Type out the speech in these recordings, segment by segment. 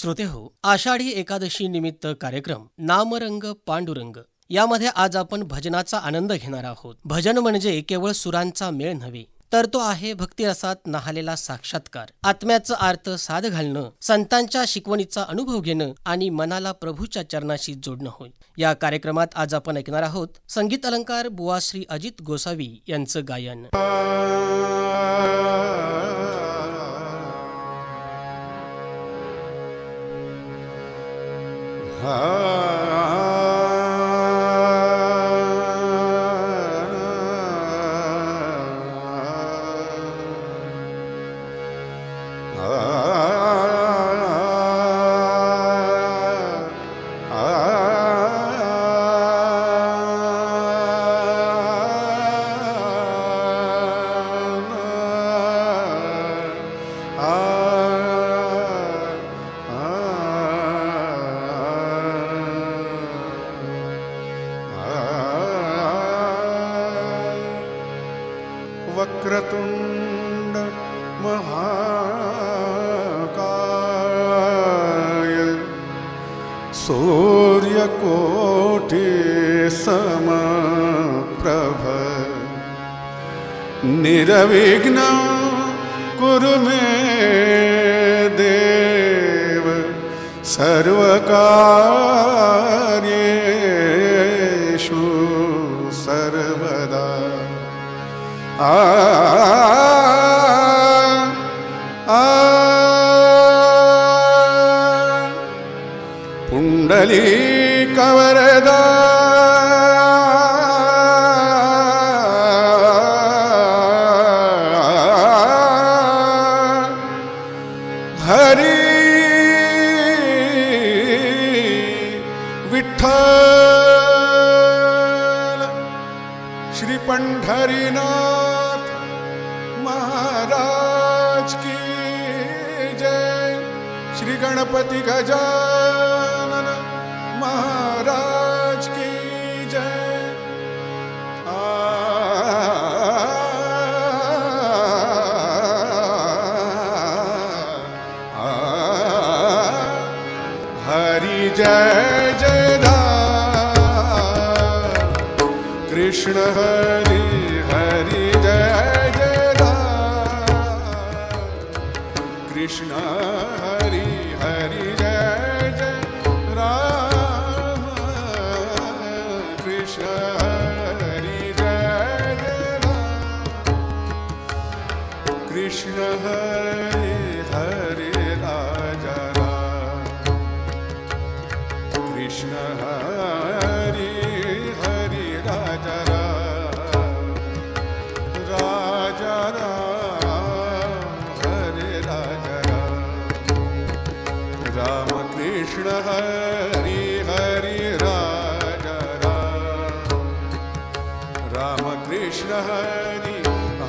श्रोतेहो, आषाढी एकादशी निमित्त कार्यक्रम नामरंग पांडुरंग यामध्ये आज आपण भजनाचा आनंद घेणार आहोत। भजन म्हणजे केवळ सुरांचा मेळ नव्हे, तर तो आहे भक्तिरसात न्हालेला साक्षात्कार, आत्म्याचा अर्थ साध घालणं, संतांच्या शिकवणीचा अनुभव घेणं आणि मनाला प्रभूच्या चरणाशी जोडणं होय। या कार्यक्रमात आज आपण ऐकणार आहोत संगीत अलंकार बुवा श्री अजित गोसावी यांचं गायन। वक्रतुंड महाकाय सूर्यकोटि समप्रभ निर्विघ्न कुरु मे देव सर्वकार्येषु सर्वदा। पुंडलीक वरदा हरी विठ्ठल श्री पंढरीनाथ महाराज की जय। श्री गणपति गजानन महाराज की जय। हरि जय जय राम कृष्ण हरि हरि जय जय कृष्ण हरि हरि जय जय राम कृष्ण हरि जय जय राम कृष्ण हरि हरि राजा राम कृष्ण हरि हरि राजा राम राजा राम कृष्ण हरि हरि राजा राम कृष्ण हरि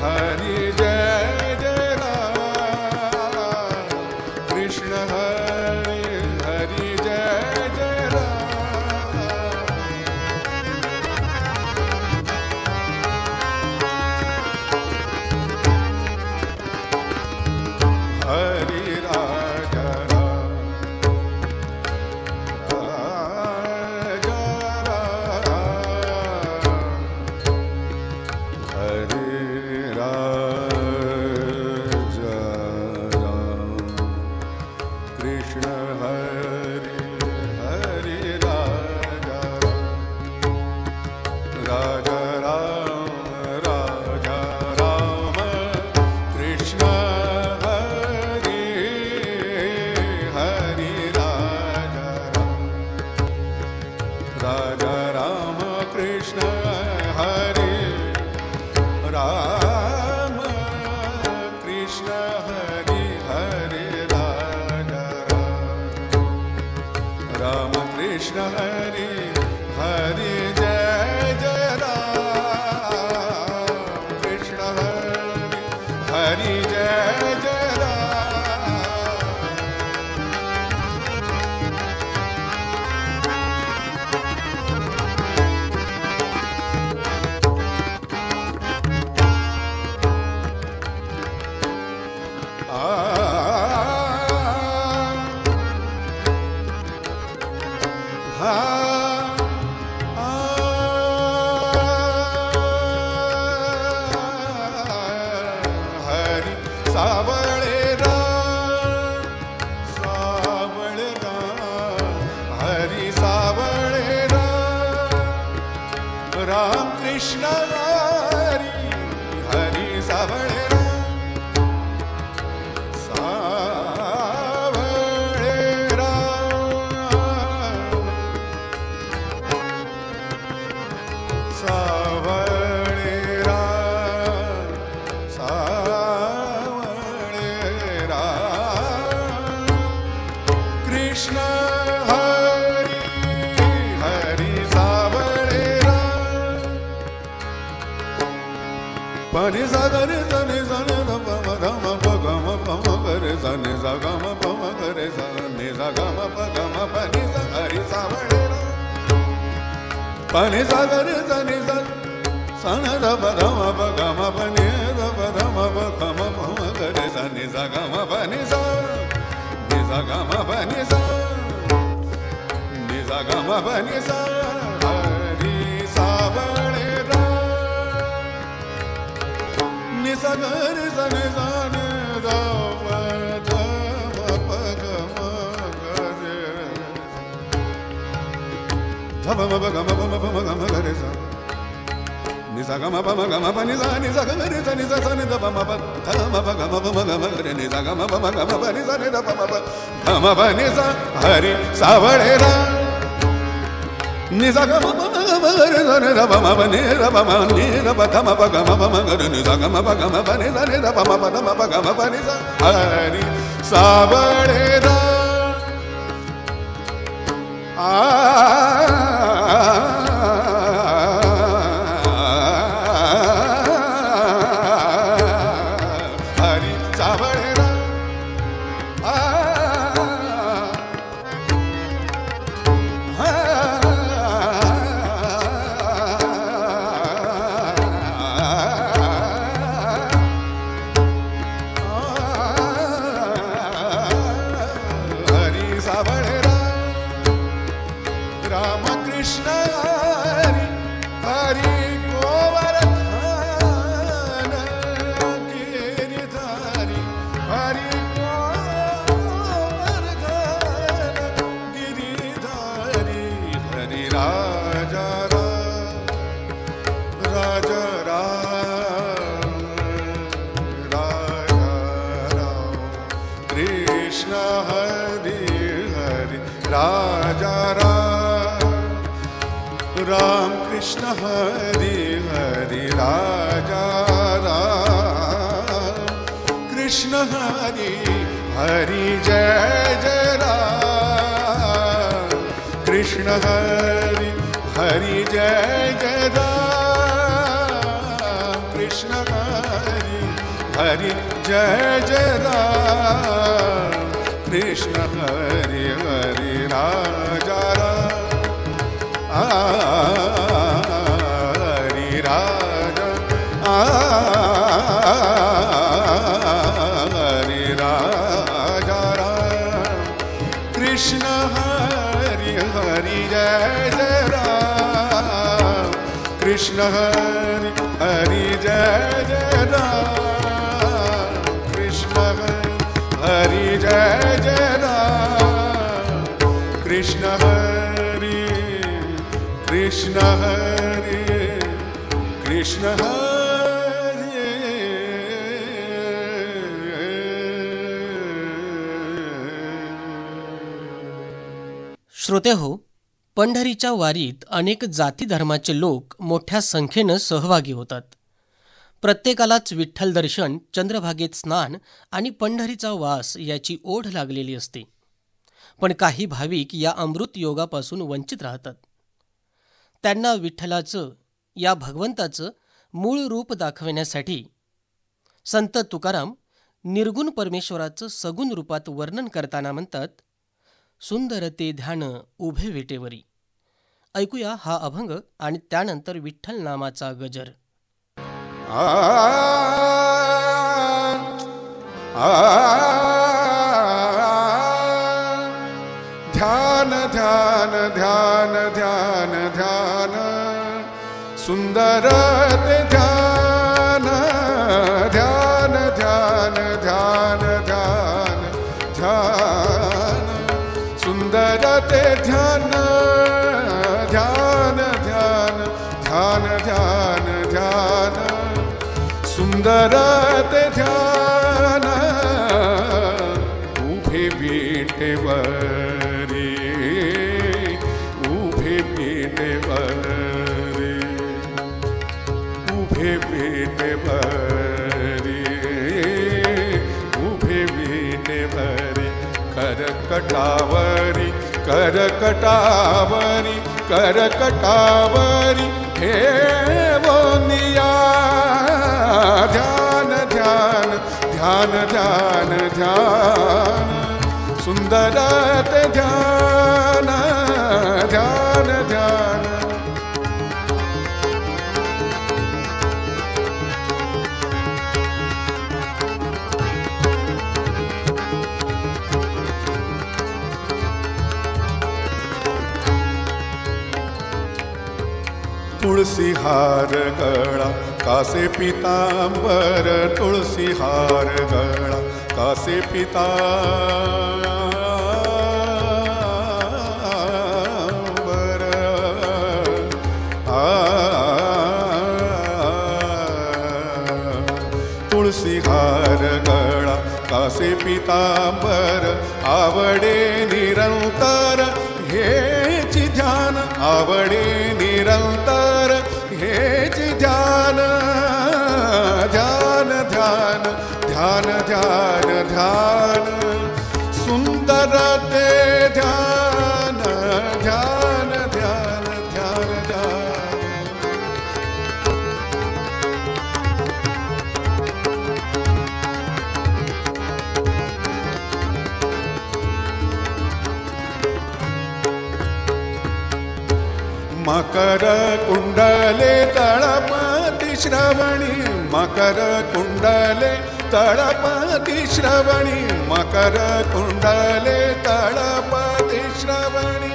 हरि जय जय राम कृष्ण हरि हरि जय जय राम हरि राजा कृष्ण हरि हरि जय जय राम कृष्ण हरि हरि जय जय सावळेरा सावळेरा हरी सावळेरा राम कृष्ण हरी हरी सावळेरा सावळेरा सावळेरा सावळेरा कृष्ण हरी हरी सावळेरा परि सागरे सने सने धम धम पगम पम करे सने सगम पम करे सने सगम पगम पनि हरि सावळेरा पनि सागरे सने सन धम धम पगम पनि धम धम पगम पम करे सने सगम पनि सा नि सगम पनि सा नि सगम पनि सा हरि सावळेरा निसगर सने सने धम धम पगम करे धम पगम पम पम गम करे सा निसगम पम गम पनि सा निसगर सने सने धम धम पगम पम गम करे निसगम पम गम पनि सने धम धम पनि सा हरि सावळेरा निसगम पम गम करे सने धम पनि धम नि धम धम पगम पम करे निसगम पगम पनि सने धम धम पगम पनि सा हरि सावळेरा हरि सावळेरा हरि सावळेरा रामकृष्ण हरी हरी गोवर्धन गिरिधारी हरी गोवर्धन गिरिधारी हरी राजा राजा राम कृष्ण हरी हरी राजा राम कृष्ण हरि हरि राजा राम कृष्ण हरि हरि जय जय राम कृष्ण हरि हरि जय जय राम कृष्ण हरि हरि जय जय राम कृष्ण हरि हरि राजा राम हरि राजा हरि राजा राम कृष्ण हरि हरि जय जय राम कृष्ण हरि हरि जय जय राम कृष्ण हरि जय जय राम कृष्ण हरि कृष्ण हरि कृष्ण हरि श्रोते हो, पंढरीच्या वारीत अनेक जाती धर्माचे लोक मोठ्या संख्येनं सहभागी होतात. प्रत्येकालाच विठ्ठल दर्शन, चंद्रभागेत स्नान आणि पंढरीचा वास याची ओढ लागलेली असते. पण काही भाविक या अमृत योगापासून वंचित राहतात. त्यांना विठ्ठलाचं, या भगवंताचं मूळ रूप दाखवण्यासाठी संत तुकाराम निर्गुण परमेश्वराचं सगुण रूपात वर्णन करताना म्हणतात, सुंदर ते ध्यान उभे विटेवरी. ऐकूया हा अभंग आणि त्यानंतर विठ्ठल नामाचा गजर. ध्यान ध्यान ध्यान ध्यान ध्यान सुंदर ते ध्यान ध्यान ध्यान ध्यान ध्यान ध्यान ध्यान ध्यान ध्यान ध्यान सुंदर ते ध्यान उभे विटेवरी उभे विटेवरी उभे विटेवरी उभे विटेवरी करकटावरी करकटावरी करकटावरी हे वोनिया ध्यान ध्यान ध्यान ध्यान ध्यान सुंदर ते ध्यान ध्यान ध्यान तुळसी हार गळा कासे पितांबर तुळसी हार गळा कासे पितांबर तुळसी हार गळा कासे पितांबर आवडे निरंतर हेची ध्यान आवडे निरंतर हेची ध्यान ध्यान ध्यान ध्यान ध्यान ध्यान सुंदर ते ध्यान ध्यान ध्यान ध्यान ध्यान मकर कुंडले तळपती श्रवणी मकर कुंडले तळपती श्रवणी मकर कुंडले तळपती श्रवणी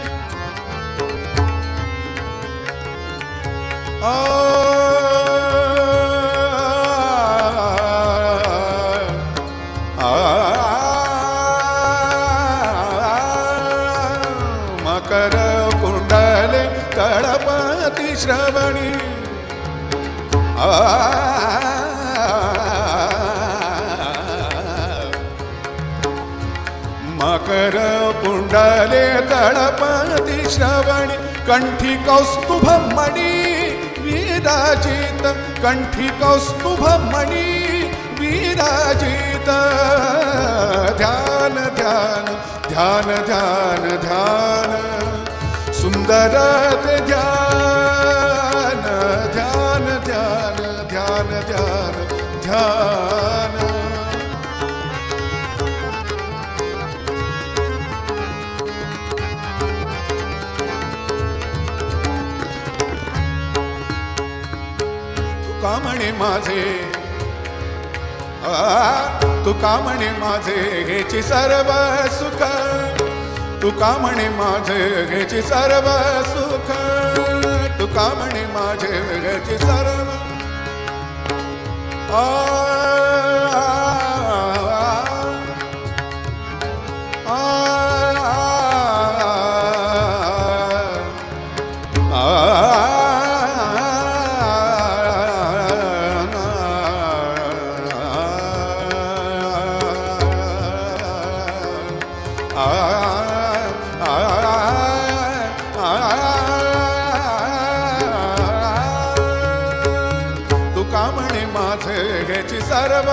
मकर कुंडले तळपती श्रवणी मकर कुंडले तळपती श्रवणी कंठी कौस्तुभमणी विराजित कंठी कौस्तुभमणी विराजित ध्यान ध्यान ध्यान ध्यान ध्यान सुंदर ते ध्यान ध्यान ध्यान ध्यान ध्यान ध्यान तुका म्हणे माझे तुका म्हणे माझे हेची सर्व सुख तुका म्हणे माझे हेची सर्व सुख तुका म्हणे माझे हेची सर्व तुका म्हणे माझे हेची सर्व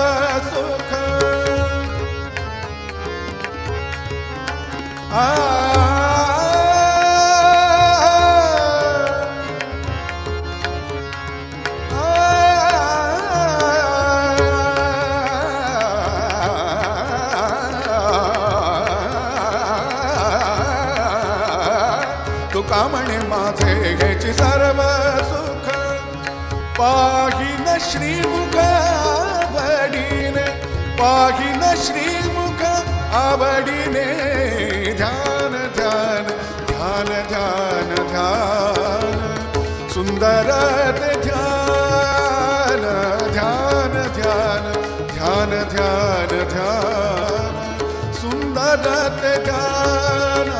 सुख तुका म्हणे माझे हेची सर्व सुख पाहिन श्रीमुख आवडीने पाहिन श्रीमुख आवडीने ध्यान ध्यान ध्यान ध्यान ध्यान सुंदर ते ध्यान ध्यान ध्यान ध्यान ध्यान ध्यान सुंदर ते ध्यान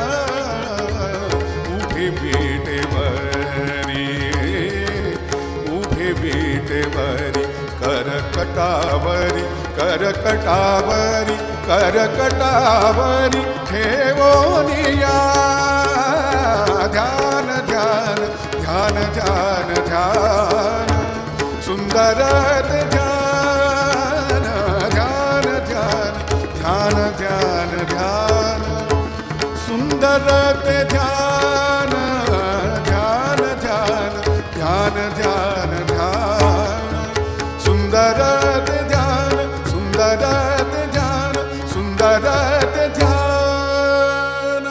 करकटावरी करकटावरी करकटावरी ठेवोनिया ध्यान ध्यान ध्यान ध्यान ध्यान सुंदर ध्यान ध्यान ध्यान ध्यान ध्यान ध्यान सुंदर ध्यान ध्यान ध्यान ध्यान ध्यान ध्यान सुंदर ध्यान सुंदर ध्यान सुंदर ध्यान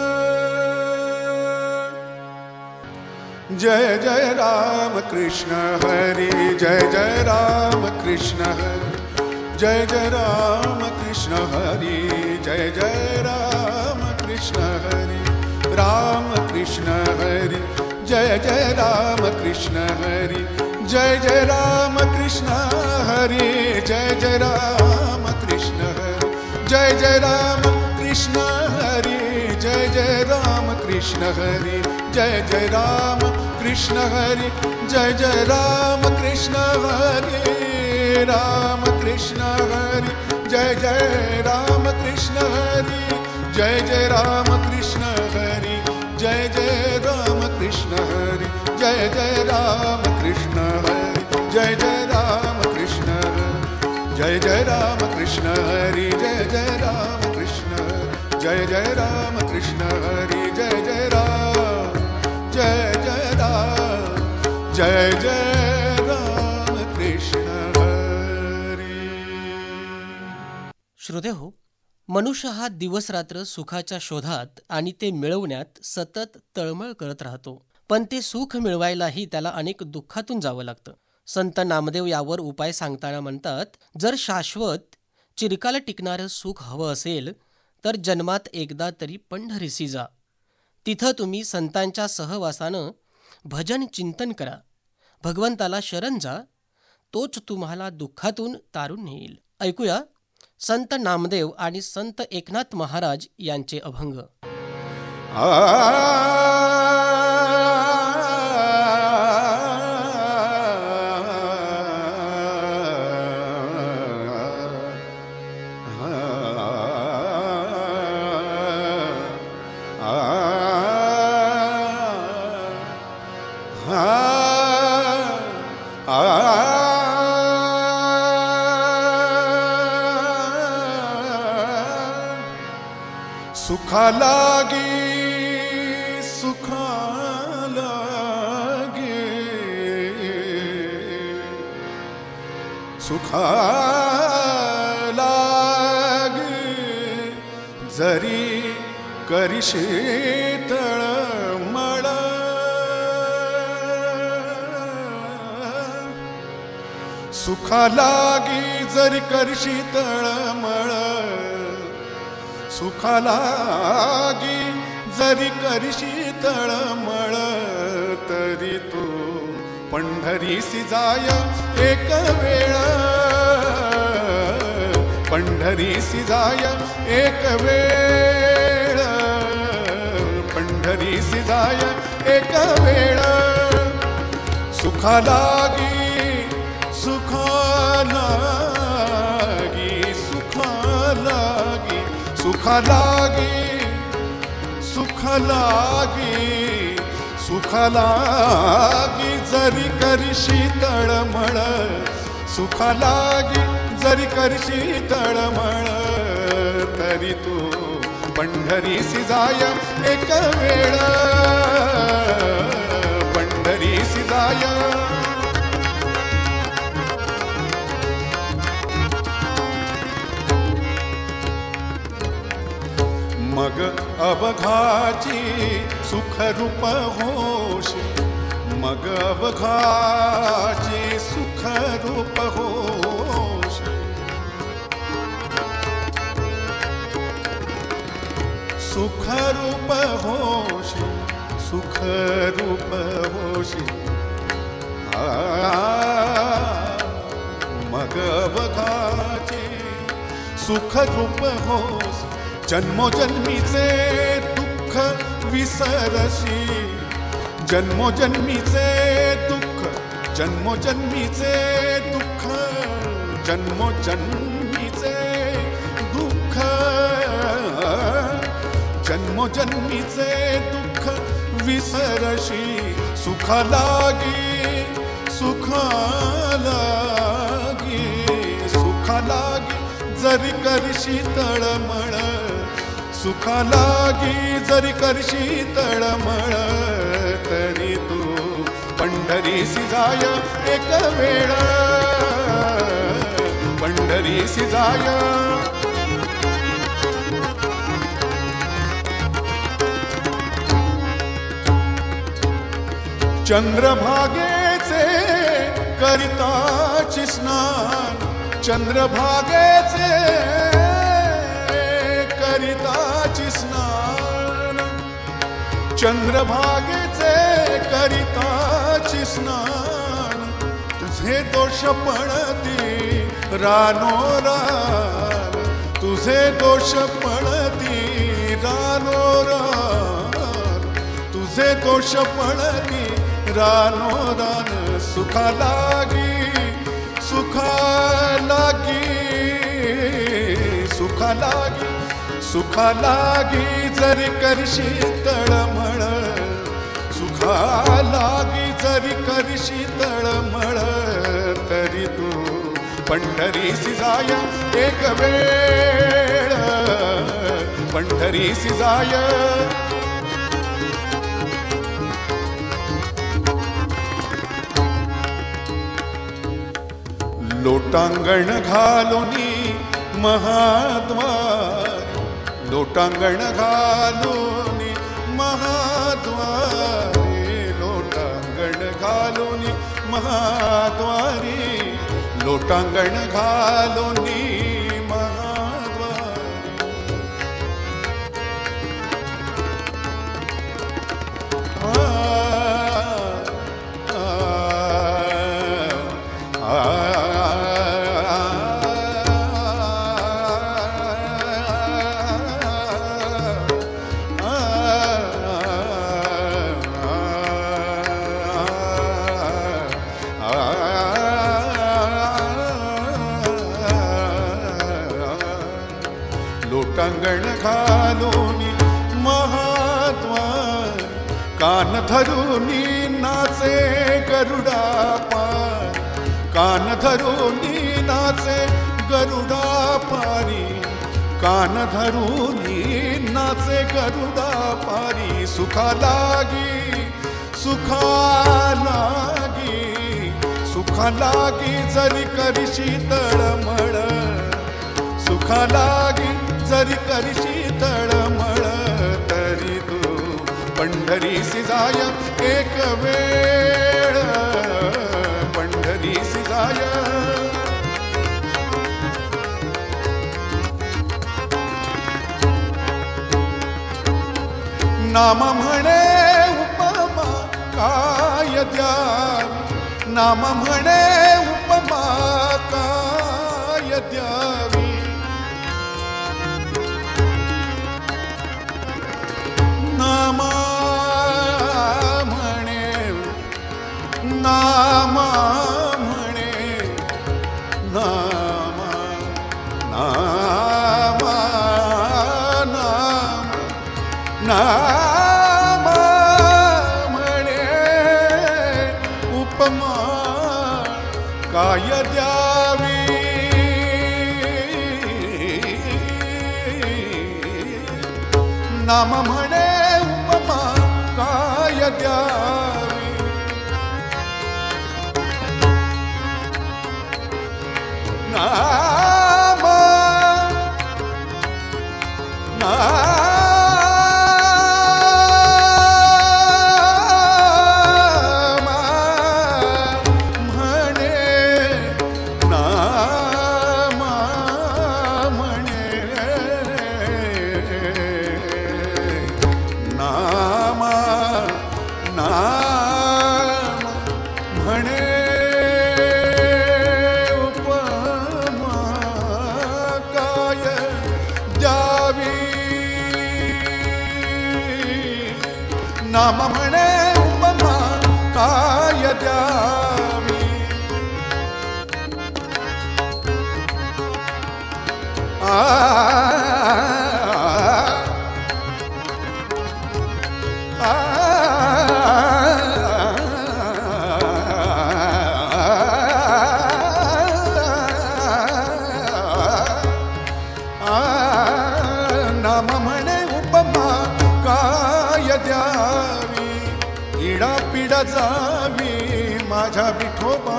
जय जय राम कृष्ण हरि जय जय राम कृष्ण हरि जय जय राम कृष्ण हरि जय जय राम कृष्ण हरि राम कृष्ण हरि जय जय राम कृष्ण हरि जय जय राम कृष्ण हरि जय जय राम कृष्ण हरि जय जय राम कृष्ण हरि जय जय राम कृष्ण हरि जय जय राम कृष्ण हरि जय जय राम कृष्ण हरि राम कृष्ण हरि जय जय राम कृष्ण हरि जय जय राम कृष्ण हरि जय जय राम कृष्ण हरि जय जय राम कृष्ण हरि जय जय राम कृष्ण हरि जय जय राम कृष्ण हरि जय जय राम कृष्ण जय जय राम कृष्ण हरि जय जय राम जय जय राम जय जय राम कृष्ण हरि. श्रोते हो, मनुष्य हा दिवस रात्र सुखाच्या शोधात आणि ते मिळवण्यात सतत तळमळ करत राहतो. पण ते सुख मिळवायलाही त्याला अनेक दुःखातून जावं लागतं. संत नामदेव यावर उपाय सांगताना म्हणतात, जर शाश्वत चिरकाल टिकणारं सुख हवं असेल तर जन्मात एकदा तरी पंढरीसी जा. तिथं तुम्ही संतांच्या सहवासानं भजन चिंतन करा. भगवंताला शरण जा, तोच तुम्हाला दुःखातून तारून नेईल. ऐकूया संत नामदेव आणि संत एकनाथ महाराज यांचे अभंग. सुखा लागी सुखा लागी सुखा लागी जरी करिशी तळमळ सुखा लागी जरी करशी तळमळ सुखा लागी जरी करशी तळमळ तरी तू पंढरीसी जाय एक वेळ पंढरीसी जाय एक वेळ पंढरीसी जाय एक वेळ सुखा लागी सुखा लागी सुखा लागी सुखा लागी सुखा लागी सुखा लागी जरी करशी तळमळ सुखा लागी जरी करशी तळमळ तरी तू पंढरीसी जाय एक वेळ पंढरीसी जाय मग अवघाची सुखरूप होशी मग अवघाची सुखरूप होशी सुखरूप होशी सुखरूप होशी मग अवघाची सुखरूप होशी जन्मोजन्मीचे दुःख विसरशी जन्मोजन्मीचे दुःख जन्मोजन्मीचे दुःख जन्मोजन्मीचे दुःख, जन्मोजन्मीचे दुःख विसरशी सुखा लागी, सुखा लागी, सुखा लागी जरी करशी तळमळ, सुखा लागी जरी करशी तळमळ, तरी तू पंढरीसी जाय एक वेळ, पंढरीसी जाय. चंद्रभागेचे करिताची स्नान, चंद्रभागेचे करिताची स्नान, चंद्रभागेचे करिताची स्नान, तुझे दोष पणती रानोरान, तुझे दोष पणती रानोरान, तुझे दोष पणती रानोरान, सुखा लागी, सुखा लागी, सुखा लागी, सुखा लागी जरी करशी तळमळ, सुखा लागी जरी करशी तळमळ, तरी तू पंढरीसी जाय एक वेळ, पंढरीसी जाय. लोटांगण घालोनी महाद्वार, लोटांगण घालोनी महाद्वारी, लोटांगण घालोनी महाद्वारी, लोटांगण घालोनी महाद्वारी. लोटांगण घालोनी महाद्वार, कान धरूनी नाचे गरुडा पार, कान धरूनी नाचे गरुडा पारी, कान धरूनी नाचे गरुडा पारी, सुखा लागी, सुखा लागी, सुखा लागी जरी करशी तळमळ, सुखा लागी जरी करशी तळमळ, तरी तू पंढरीसी जाय एक वेळ, पंढरीसी जाय. नाम म्हणे उपमा काय द्यावी, नाम म्हणे उपमा काय द्यावी, नामा म्हणे, नामा म्हणे, नामा, नामा, नाम, नामा म्हणे उपमा काय द्यावी, नाम म्हणे उपमा काय द्यावी, नाम, नाम नाम म्हणे उपमा काय द्यावी, नाम म्हणे उपमा काय द्यावी, इडा पिडा जावी माझ्या विठोबा,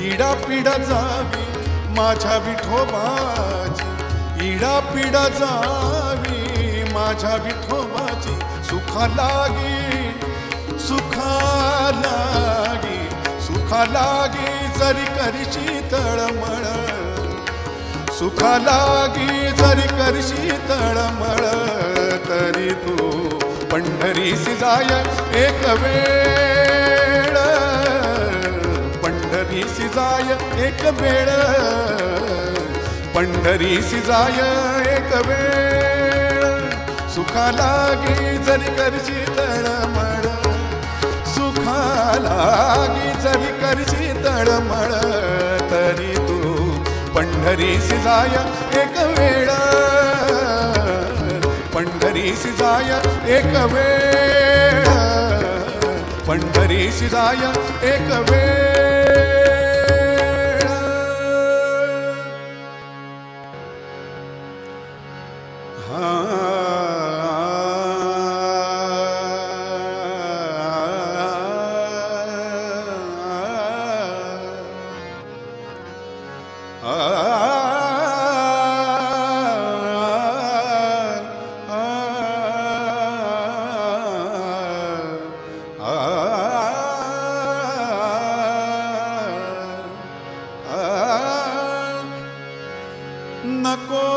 इडा पिडा जावी माझ्या विठोबाची, इडा पिडा जावी माझ्या विठोबाची. सुखा लागी सुखा लागी सुखा लागी जरी करशी तळमळ, सुखा लागी जरी करशी तळमळ, तरी तू पंढरीसी जाय एक वेळ, पंढरीसी जाय एक वेळ, पंढरीसी जाय एक वेळ. सुखा लागी जरी करशी तळमळ, सुखा लागी जरी करशी तळमळ, तरी तू पंढरीसी जाय एक वेळ, पंढरीसी जाय एक वेळ, पंढरीसी जाय एक वेळ. नको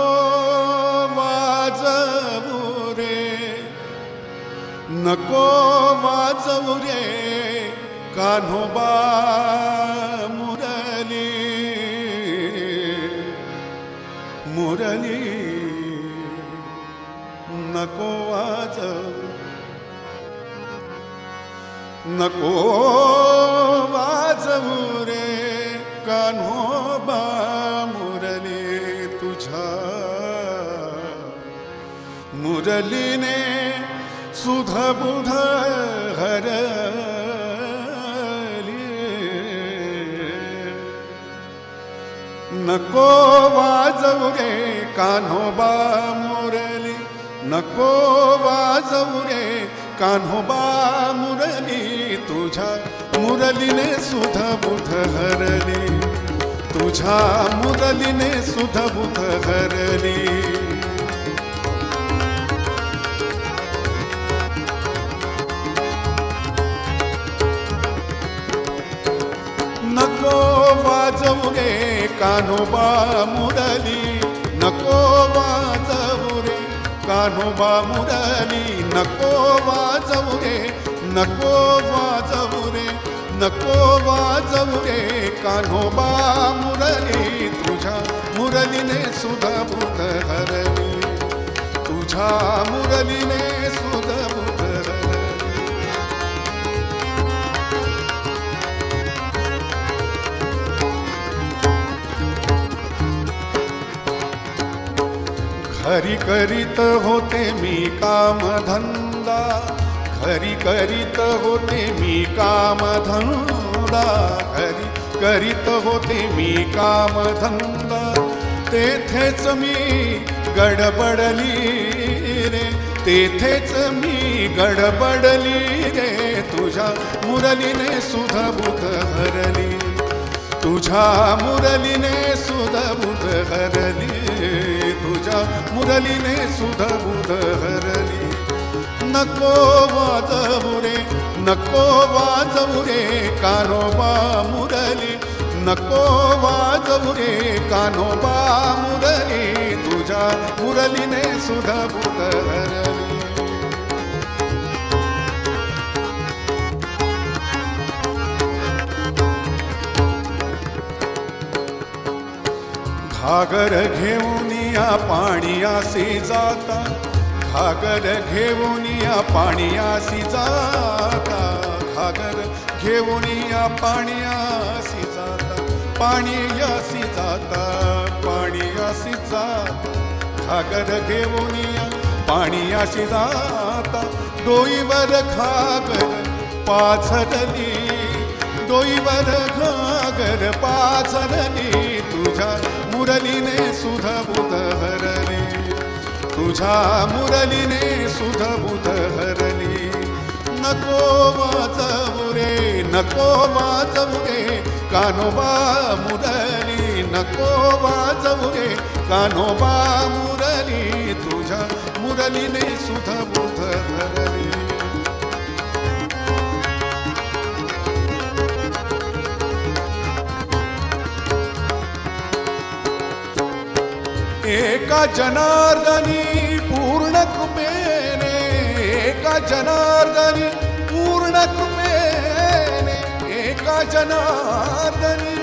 वाजवू रे, नको वाजवू रे कान्होबा मुरली, मुरली नको वाजवू, नको वाजवू रे कान्होबा मुरली. तुझ्या मुरलीने सुध बुध हरली, नको वाजवू रे कान्होबा मुरली, नको वाजवू रे कान्होबा मुरली. तुझ्या मुरलीने सुध बुध हरली, तुझ्या मुरलीने सुध बुध हरली. नको वाजवू रे कान्होबा मुरली, नको वाजवू रे कान्होबा मुरली, नको वाजवू रे, नको वाजवू रे, नको वाजवू रे कान्होबा मुरली. तुझ्या मुरलीने सुध बुध हरली, तुझ्या मुरलीने सुध बुध हरली. घरी करीत होते मी कामधंदा, घरी करीत होते मी कामधंदा, घरी करीत होते मी कामधंदा. तेथेच मी गडबडली रे, तेथेच मी गडबडली रे. तुझ्या मुरलीने सुध बुध हरली, तुझ्या मुरलीने सुध बुध हरली, तुझ्या मुरलीने सुध बुध हरली. नको वाजवू रे, नको वाजवू रे कान्होबा मुरली, नको वाजवू रे कान्होबा मुरली. तुझ्या मुरलीने सुध बुध हरली. घागर घेऊन या पाणीयासी जाता, घागर घेऊन या पाणीयासी जाता, घागर घेऊन या पाणीयासी जाता, पाणीयासी जाता, पाणीयासी अशी जात घागर घेऊनिया पाणी अशी जाता डोईवर घागर पाझरली डोईवर घागर पाझरली तुझ्या मुरलीने सुध बुध हरली तुझ्या मुरलीने सुध बुध हरली नको वाजवू रे कान्होबा मुरली नको वाजवू रे कान्होबा मुरली तुझ्या मुरलीने सुध बुध हरली एका जनार्दनी पूर्ण कृपेने एका जनार्दनी पूर्ण कृपेने एका जनार्दनी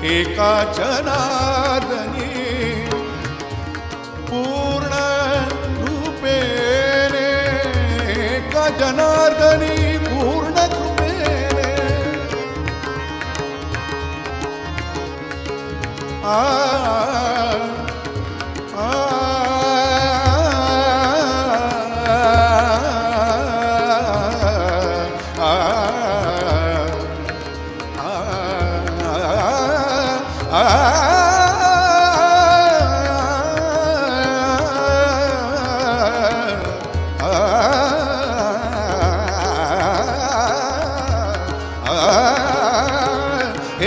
एका जनार्दनी पूर्ण रूपेने एका जनार्दनी पूर्ण रूपेने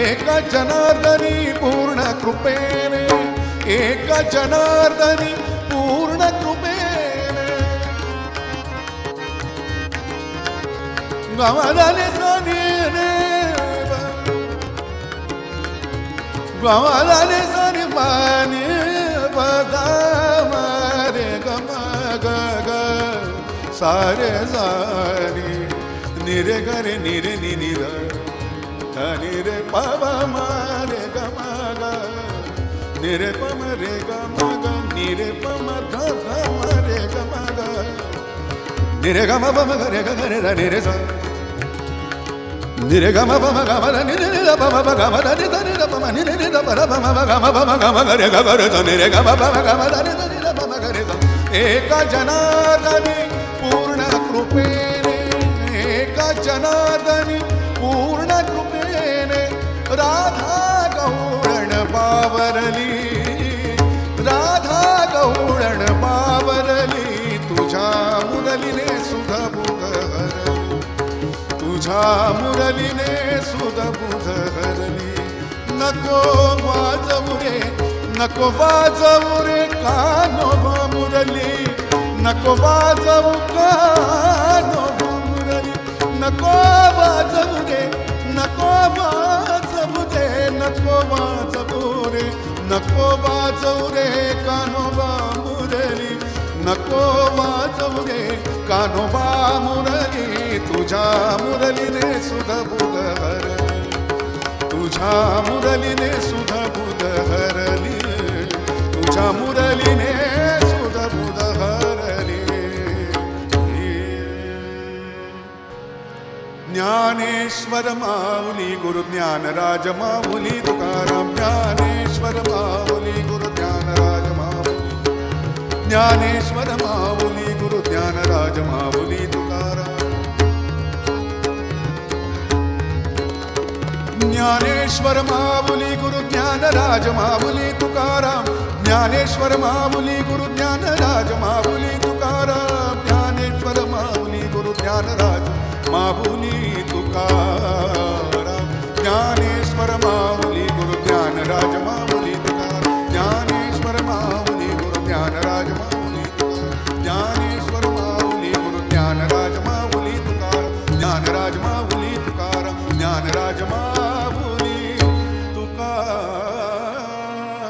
एका जनार्दनी पूर्ण कृपेने एका जनार्दनी पूर्ण कृपेने गवादाने जाणे गवादाने जाणे माने बदा मारे गमा ग सारे सारी निरे गरे निरे निर निरे पावा मारे गमा ग निरे पम रे गमा ग निरे पम ध रे गमा ग निरे गमा पम रे ग रे रे निरे सा निरे गमा पम ग म निरे रे पम ग म रे रे रे पम निरे रे प र पम ग म रे ग रे सा निरे गमा पम ग म रे रे पम ग रे सा एका जनार्दनी पूर्ण कृपेने एका जनार्दनी पूर्ण कृपेने राधा गौरण पावरली राधा गौरण पावरली तुझ्या मुरलीने सुध बुध हरली तुझ्या मुरलीने सुध बुध हरली नको वाजवू रे कान्होबा मुरली नको वाजवू कान्होबा मुरली नको वाजवू रे नको वाजवू रे नको वाजवू रे नको वाजवू रे कान्होबा मुरली नको वाजवू रे कान्होबा मुरली तुझ्या मुरलीने सुध बुध हरली तुझ्या मुरलीने सुध बुध हरली तुझ्या मुरलीने सुध बुध हरली ज्ञानेश्वर माऊली गुरु ज्ञानराज माऊली तुकाराम ज्ञानेश्वर माऊली गुरु ज्ञानराज माऊली ज्ञानेश्वर माऊली गुरु ज्ञानराज माऊली तुकाराम ज्ञानेश्वर माऊली गुरु ज्ञानराज माऊली तुकाराम ज्ञानेश्वर माऊली गुरु ज्ञानराज माऊली तुकाराम ज्ञानेश्वर माऊली गुरु ज्ञानराज माऊली तुकाराम ज्ञानेश्वर माऊली गुरु ज्ञानराज माऊली तुकाराम ज्ञानेश्वर माऊली गुरु ज्ञानराज माऊली तुकाराम ज्ञानेश्वर माऊली गुरु ज्ञानराज माऊली तुकाराम ज्ञानराज माऊली तुकाराम ज्ञानराज माऊली तुकाराम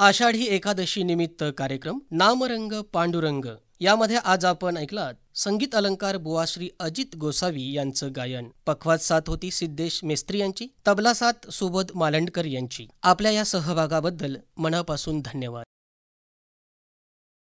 आषाढी एकादशी निमित्त कार्यक्रम नामरंग पांडुरंग यामध्ये आज आपण ऐकलात संगीत अलंकार बुवा श्री अजित गोसावी यांचं गायन. पखवाज साथ होती सिद्धेश मेस्त्री यांची, तबला साथ सुबोध मालंडकर यांची. आपल्या या सहभागाबद्दल मनापासून धन्यवाद.